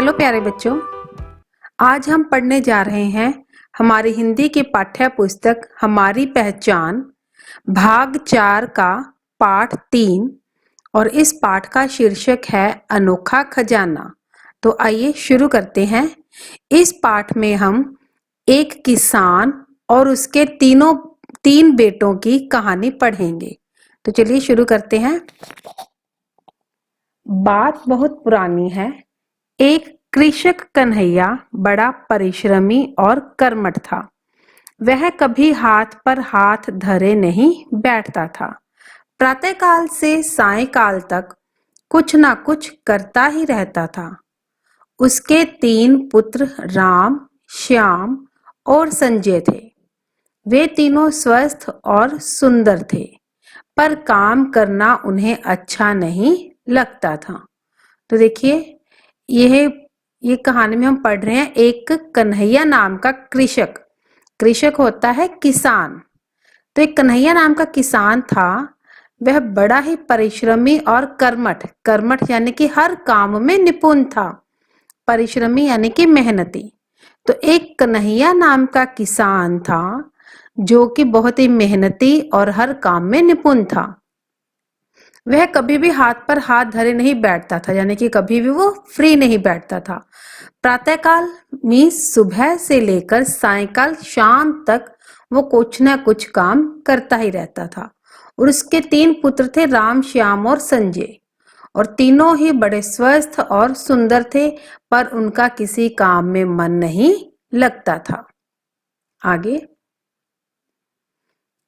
Hello प्यारे बच्चों, आज हम पढ़ने जा रहे हैं हमारी हिंदी की पाठ्य पुस्तक हमारी पहचान भाग 4 का पाठ 3 और इस पाठ का शीर्षक है अनोखा खजाना। तो आइए शुरू करते हैं। इस पाठ में हम एक किसान और उसके तीन बेटों की कहानी पढ़ेंगे। तो चलिए शुरू करते हैं। बात बहुत पुरानी है। एक कृषक कन्हैया बड़ा परिश्रमी और कर्मठ था। वह कभी हाथ पर हाथ धरे नहीं बैठता था। प्रातःकाल से सायंकाल तक कुछ ना कुछ करता ही रहता था। उसके 3 पुत्र राम, श्याम और संजय थे। वे तीनों स्वस्थ और सुंदर थे, पर काम करना उन्हें अच्छा नहीं लगता था। तो देखिए, ये कहानी में हम पढ़ रहे हैं एक कन्हैया नाम का कृषक। कृषक होता है किसान। तो एक कन्हैया नाम का किसान था। वह बड़ा ही परिश्रमी और कर्मठ यानी कि हर काम में निपुण था। परिश्रमी यानी कि मेहनती। तो एक कन्हैया नाम का किसान था जो कि बहुत ही मेहनती और हर काम में निपुण था। वह कभी भी हाथ पर हाथ धरे नहीं बैठता था, यानी कि कभी भी वो फ्री नहीं बैठता था। प्रातःकाल मीन्स सुबह से लेकर सायंकाल शाम तक वो कुछ ना कुछ काम करता ही रहता था। और उसके 3 पुत्र थे, राम, श्याम और संजय। और तीनों ही बड़े स्वस्थ और सुंदर थे, पर उनका किसी काम में मन नहीं लगता था। आगे,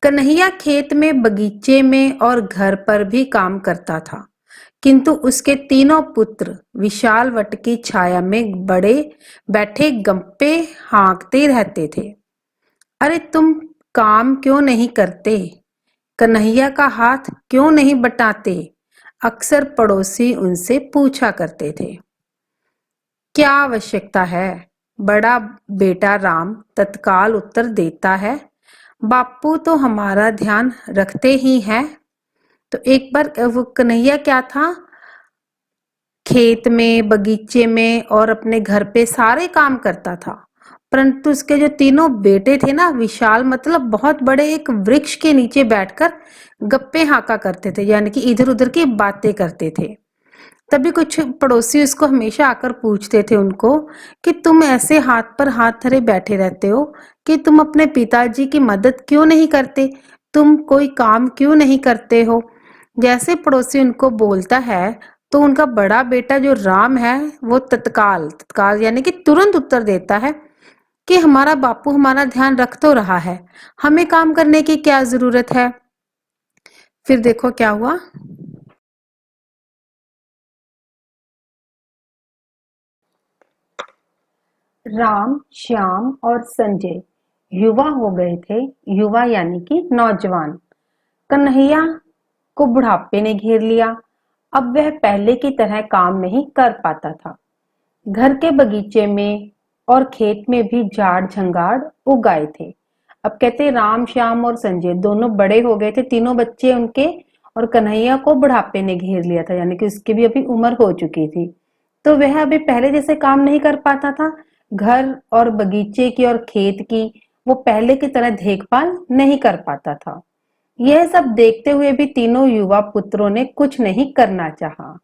कन्हैया खेत में, बगीचे में और घर पर भी काम करता था, किंतु उसके तीनों पुत्र विशाल वट की छाया में बड़े बैठे गप्पे हाँकते रहते थे। अरे तुम काम क्यों नहीं करते? कन्हैया का हाथ क्यों नहीं बटाते? अक्सर पड़ोसी उनसे पूछा करते थे। क्या आवश्यकता है? बड़ा बेटा राम तत्काल उत्तर देता है, बापू तो हमारा ध्यान रखते ही हैं। तो एक बार वो कन्हैया क्या था, खेत में, बगीचे में और अपने घर पे सारे काम करता था, परंतु उसके जो तीनों बेटे थे ना, विशाल मतलब बहुत बड़े एक वृक्ष के नीचे बैठकर गप्पे हाँका करते थे, यानी कि इधर उधर की बातें करते थे। तभी कुछ पड़ोसी उसको हमेशा आकर पूछते थे उनको कि तुम ऐसे हाथ पर हाथ धरे बैठे रहते हो, कि तुम अपने पिताजी की मदद क्यों नहीं करते? तुम कोई काम क्यों नहीं करते हो? जैसे पड़ोसी उनको बोलता है, तो उनका बड़ा बेटा जो राम है वो तत्काल तत्काल यानी कि तुरंत उत्तर देता है कि हमारा बापू हमारा ध्यान रख तो रहा है, हमें काम करने की क्या जरूरत है। फिर देखो क्या हुआ। राम, श्याम और संजय युवा हो गए थे। युवा यानी कि नौजवान। कन्हैया को बुढ़ापे ने घेर लिया। अब वह पहले की तरह काम नहीं कर पाता था। घर के बगीचे में और खेत में भी झाड़ झंगाड़ उग आए थे। अब कहते राम, श्याम और संजय दोनों बड़े हो गए थे, तीनों बच्चे उनके। और कन्हैया को बुढ़ापे ने घेर लिया था, यानी कि उसकी भी अभी उम्र हो चुकी थी। तो वह अभी पहले जैसे काम नहीं कर पाता था। घर और बगीचे की और खेत की वो पहले की तरह देखभाल नहीं कर पाता था। यह सब देखते हुए भी तीनों युवा पुत्रों ने कुछ नहीं करना चाहा।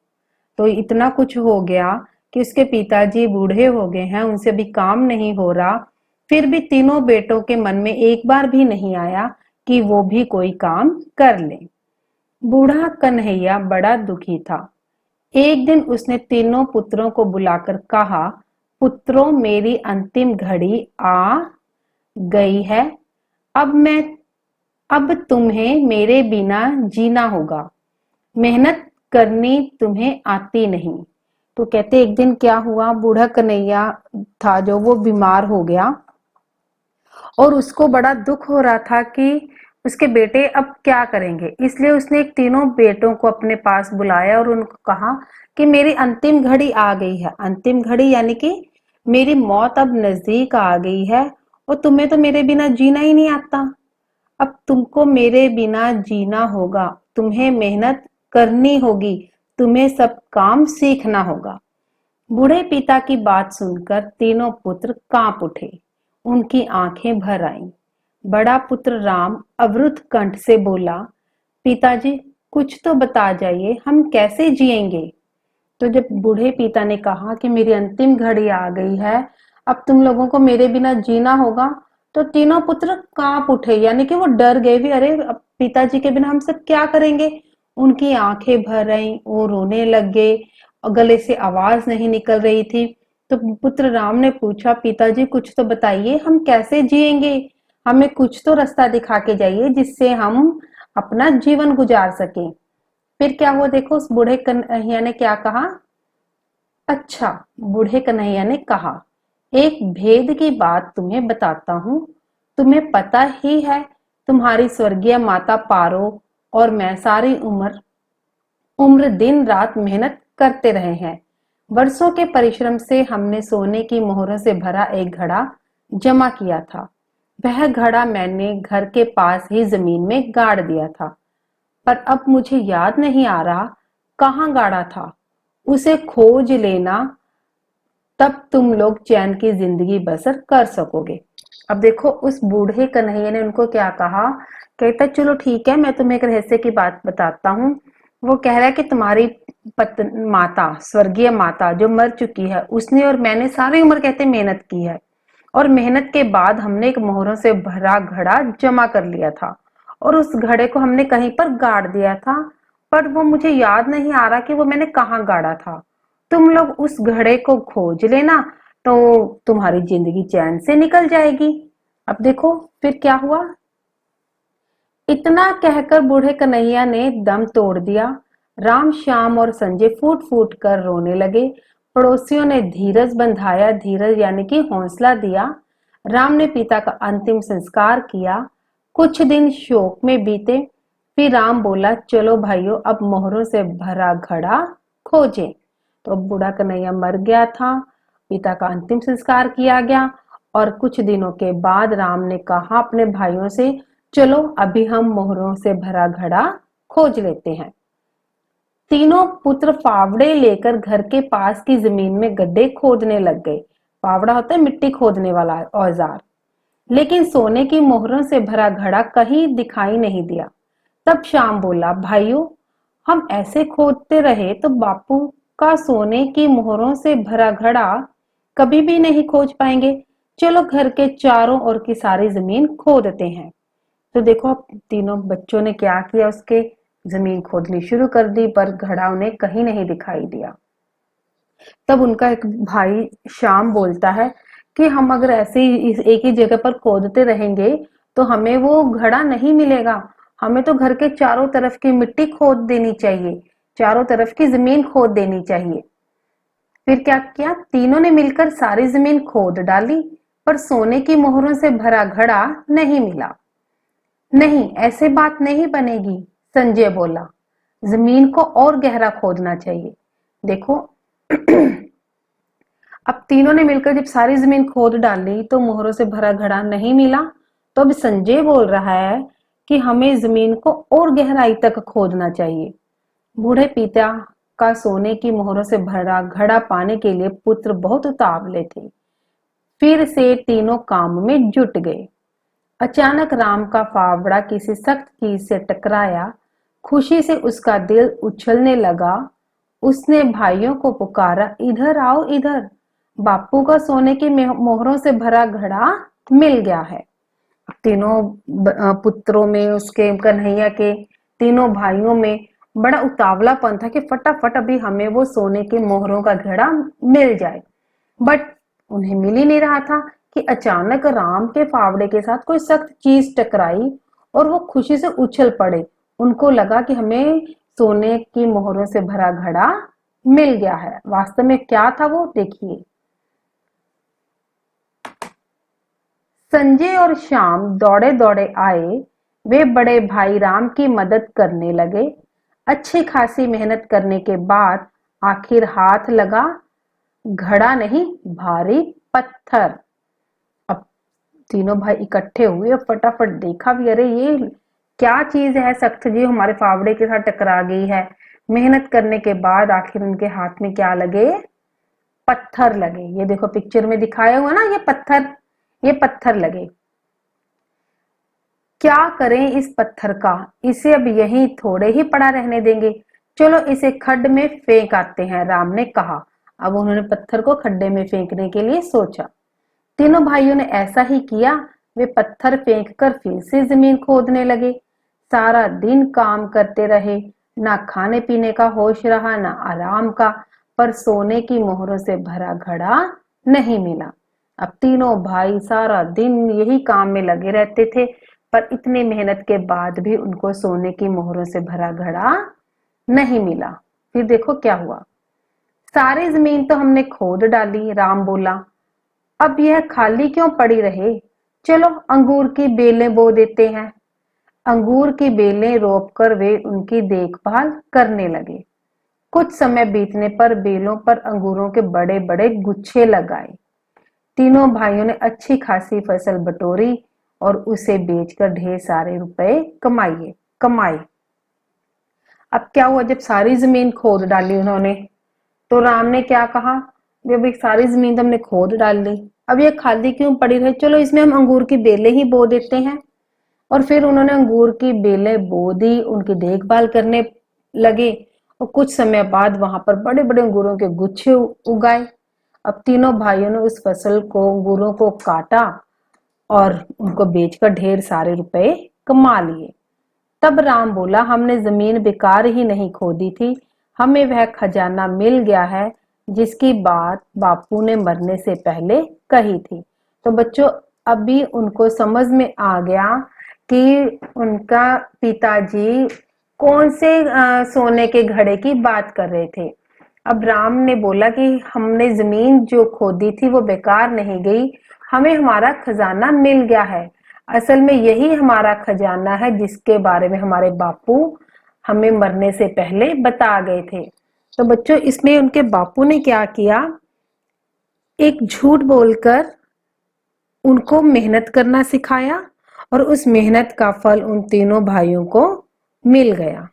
तो इतना कुछ हो गया कि उसके पिताजी बूढ़े हो गए हैं, उनसे भी काम नहीं हो रहा। फिर भी तीनों बेटों के मन में एक बार भी नहीं आया कि वो भी कोई काम कर ले। बूढ़ा कन्हैया बड़ा दुखी था। एक दिन उसने तीनों पुत्रों को बुलाकर कहा, पुत्रों, मेरी अंतिम घड़ी आ गई है। अब तुम्हें मेरे बिना जीना होगा। मेहनत करनी तुम्हें आती नहीं। तो कहते एक दिन क्या हुआ, बूढ़ा कन्हैया था जो वो बीमार हो गया और उसको बड़ा दुख हो रहा था कि उसके बेटे अब क्या करेंगे। इसलिए उसने एक तीनों बेटों को अपने पास बुलाया और उनको कहा कि मेरी अंतिम घड़ी आ गई है। अंतिम घड़ी यानी कि मेरी मौत अब नजदीक आ गई है और तुम्हें तो मेरे बिना जीना ही नहीं आता। अब तुमको मेरे बिना जीना होगा, तुम्हें मेहनत करनी होगी, तुम्हें सब काम सीखना होगा। बूढ़े पिता की बात सुनकर तीनों पुत्र कांप उठे। उनकी आंखें भर आईं। बड़ा पुत्र राम अवरुद्ध कंठ से बोला, पिताजी कुछ तो बता जाइए, हम कैसे जिएंगे। तो जब बूढ़े पिता ने कहा कि मेरी अंतिम घड़ी आ गई है, अब तुम लोगों को मेरे बिना जीना होगा, तो तीनों पुत्र कांप उठे, यानी कि वो डर गए भी, अरे अब पिताजी के बिना हम सब क्या करेंगे। उनकी आंखें भर आईं, वो रोने लग गए और गले से आवाज नहीं निकल रही थी। तो पुत्र राम ने पूछा, पिताजी कुछ तो बताइए, हम कैसे जिएंगे, हमें कुछ तो रास्ता दिखा के जाइए जिससे हम अपना जीवन गुजार सकें। फिर क्या हुआ देखो, उस बूढ़े कन्हैया ने क्या कहा। अच्छा, बूढ़े कन्हैया ने कहा, एक भेद की बात तुम्हें बताता हूँ। तुम्हें पता ही है, तुम्हारी स्वर्गीय माता पारो और मैं सारी उम्र उम्र दिन रात मेहनत करते रहे हैं। वर्षों के परिश्रम से हमने सोने की मोहरों से भरा एक घड़ा जमा किया था। वह घड़ा मैंने घर के पास ही जमीन में गाड़ दिया था, पर अब मुझे याद नहीं आ रहा कहाँ गाड़ा था। उसे खोज लेना, तब तुम लोग चैन की जिंदगी बसर कर सकोगे। अब देखो, उस बूढ़े कन्हैया ने उनको क्या कहा। कहता चलो ठीक है, मैं तुम्हें एक रहस्य की बात बताता हूँ। वो कह रहा है कि तुम्हारी माता, स्वर्गीय माता जो मर चुकी है, उसने और मैंने सारी उम्र कहते मेहनत की है, और मेहनत के बाद हमने एक मोहरों से भरा घड़ा जमा कर लिया था, और उस घड़े को हमने कहीं पर गाड़ दिया था, पर वो मुझे याद नहीं आ रहा कि वो मैंने कहाँ गाड़ा था। तुम लोग उस घड़े को खोज लेना, तो तुम्हारी जिंदगी चैन से निकल जाएगी। अब देखो फिर क्या हुआ। इतना कहकर बूढ़े कन्हैया ने दम तोड़ दिया। राम, श्याम और संजय फूट फूट कर रोने लगे। पड़ोसियों ने धीरज बंधाया, धीरज यानी कि हौसला दिया। राम ने पिता का अंतिम संस्कार किया। कुछ दिन शोक में बीते। फिर राम बोला, चलो भाइयों, अब मोहरों से भरा घड़ा खोजें। तो अब बूढ़ा कन्हैया मर गया था, पिता का अंतिम संस्कार किया गया, और कुछ दिनों के बाद राम ने कहा अपने भाइयों से, चलो अभी हम मोहरों से भरा घड़ा खोज लेते हैं। तीनों पुत्र फावड़े लेकर घर के पास की जमीन में गड्ढे खोदने लग गए। फावड़ा होता है मिट्टी खोदने वाला औजार। लेकिन सोने की मोहरों से भरा घड़ा कहीं दिखाई नहीं दिया। तब श्याम बोला, भाइयों, हम ऐसे खोदते रहे तो बापू का सोने की मोहरों से भरा घड़ा कभी भी नहीं खोज पाएंगे। चलो घर के चारों ओर की सारी जमीन खोदते हैं। तो देखो तीनों बच्चों ने क्या किया, उसके जमीन खोदनी शुरू कर दी, पर घड़ा उन्हें कहीं नहीं दिखाई दिया। तब उनका एक भाई श्याम बोलता है कि हम अगर ऐसे ही एक ही जगह पर खोदते रहेंगे तो हमें वो घड़ा नहीं मिलेगा। हमें तो घर के चारों तरफ की मिट्टी खोद देनी चाहिए, चारों तरफ की जमीन खोद देनी चाहिए। फिर क्या किया, तीनों ने मिलकर सारी जमीन खोद डाली, पर सोने की मोहरों से भरा घड़ा नहीं मिला। नहीं, ऐसे बात नहीं बनेगी, संजय बोला। जमीन को और गहरा खोदना चाहिए। देखो अब तीनों ने मिलकर जब सारी जमीन खोद डाली तो मोहरों से भरा घड़ा नहीं मिला। तो अब संजय बोल रहा है कि हमें जमीन को और गहराई तक खोदना चाहिए। बूढ़े पिता का सोने की मोहरों से भरा घड़ा पाने के लिए पुत्र बहुत उतावले थे। फिर से तीनों काम में जुट गए। अचानक राम का फावड़ा किसी सख्त चीज से टकराया। खुशी से उसका दिल उछलने लगा। उसने भाइयों को पुकारा, इधर आओ, इधर, बापू का सोने की मोहरों से भरा घड़ा मिल गया है। तीनों पुत्रों में, उसके कन्हैया के तीनों भाइयों में बड़ा उतावलापन था कि फटाफट अभी हमें वो सोने की मोहरों का घड़ा मिल जाए। बट उन्हें मिल ही नहीं रहा था कि अचानक राम के फावड़े के साथ कोई सख्त चीज टकराई और वो खुशी से उछल पड़े। उनको लगा कि हमें सोने की मोहरों से भरा घड़ा मिल गया है। वास्तव में क्या था वो देखिए। संजय और श्याम दौड़े दौड़े आए। वे बड़े भाई राम की मदद करने लगे। अच्छी खासी मेहनत करने के बाद आखिर हाथ लगा घड़ा नहीं, भारी पत्थर। अब तीनों भाई इकट्ठे हुए और फटाफट देखा भी, अरे ये क्या चीज है सख्त जी, हमारे फावड़े के साथ टकरा गई है। मेहनत करने के बाद आखिर उनके हाथ में क्या लगे, पत्थर लगे। ये देखो पिक्चर में दिखाया हुआ ना, ये पत्थर लगे। क्या करें इस पत्थर का, इसे अब यहीं थोड़े ही पड़ा रहने देंगे, चलो इसे खड्ड में फेंक आते हैं, राम ने कहा। अब उन्होंने पत्थर को खड्डे में फेंकने के लिए सोचा। तीनों भाइयों ने ऐसा ही किया। वे पत्थर फेंककर फिर से जमीन खोदने लगे। सारा दिन काम करते रहे, ना खाने पीने का होश रहा, ना आराम का, पर सोने की मोहरों से भरा घड़ा नहीं मिला। अब तीनों भाई सारा दिन यही काम में लगे रहते थे, पर इतनी मेहनत के बाद भी उनको सोने की मोहरों से भरा घड़ा नहीं मिला। फिर देखो क्या हुआ। सारी जमीन तो हमने खोद डाली, राम बोला, अब यह खाली क्यों पड़ी रहे, चलो अंगूर की बेलें बो देते हैं। अंगूर की बेलें रोपकर वे उनकी देखभाल करने लगे। कुछ समय बीतने पर बेलों पर अंगूरों के बड़े बड़े गुच्छे लग आए। तीनों भाइयों ने अच्छी खासी फसल बटोरी और उसे बेचकर ढेर सारे रुपए कमाए। अब क्या हुआ, जब सारी जमीन खोद डाली उन्होंने, तो राम ने क्या कहा, जब एक सारी जमीन तो हमने खोद डाल ली, अब ये खाली क्यों पड़ी रही, चलो इसमें हम अंगूर की बेलें ही बो देते हैं। और फिर उन्होंने अंगूर की बेलें बो दी, उनकी देखभाल करने लगे और कुछ समय बाद वहां पर बड़े बड़े अंगूरों के गुच्छे उगाए। अब तीनों भाइयों ने उस फसल को, अंगूरों को काटा और उनको बेचकर ढेर सारे रुपए कमा लिए। तब राम बोला, हमने जमीन बेकार ही नहीं खोदी थी, हमें वह खजाना मिल गया है जिसकी बात बापू ने मरने से पहले कही थी। तो बच्चों, अभी उनको समझ में आ गया कि उनका पिताजी कौन से सोने के घड़े की बात कर रहे थे। अब राम ने बोला कि हमने जमीन जो खोदी थी वो बेकार नहीं गई, हमें हमारा खजाना मिल गया है। असल में यही हमारा खजाना है जिसके बारे में हमारे बापू हमें मरने से पहले बता गए थे। तो बच्चों, इसमें उनके बापू ने क्या किया, एक झूठ बोलकर उनको मेहनत करना सिखाया और उस मेहनत का फल उन तीनों भाइयों को मिल गया।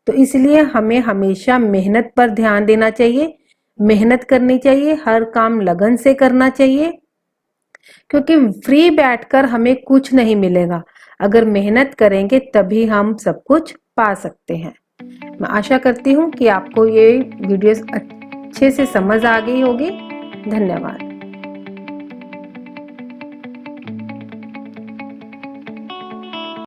तो इसलिए हमें हमेशा मेहनत पर ध्यान देना चाहिए, मेहनत करनी चाहिए, हर काम लगन से करना चाहिए, क्योंकि फ्री बैठकर हमें कुछ नहीं मिलेगा। अगर मेहनत करेंगे तभी हम सब कुछ पा सकते हैं। मैं आशा करती हूँ कि आपको ये वीडियोस अच्छे से समझ आ गई होगी। धन्यवाद।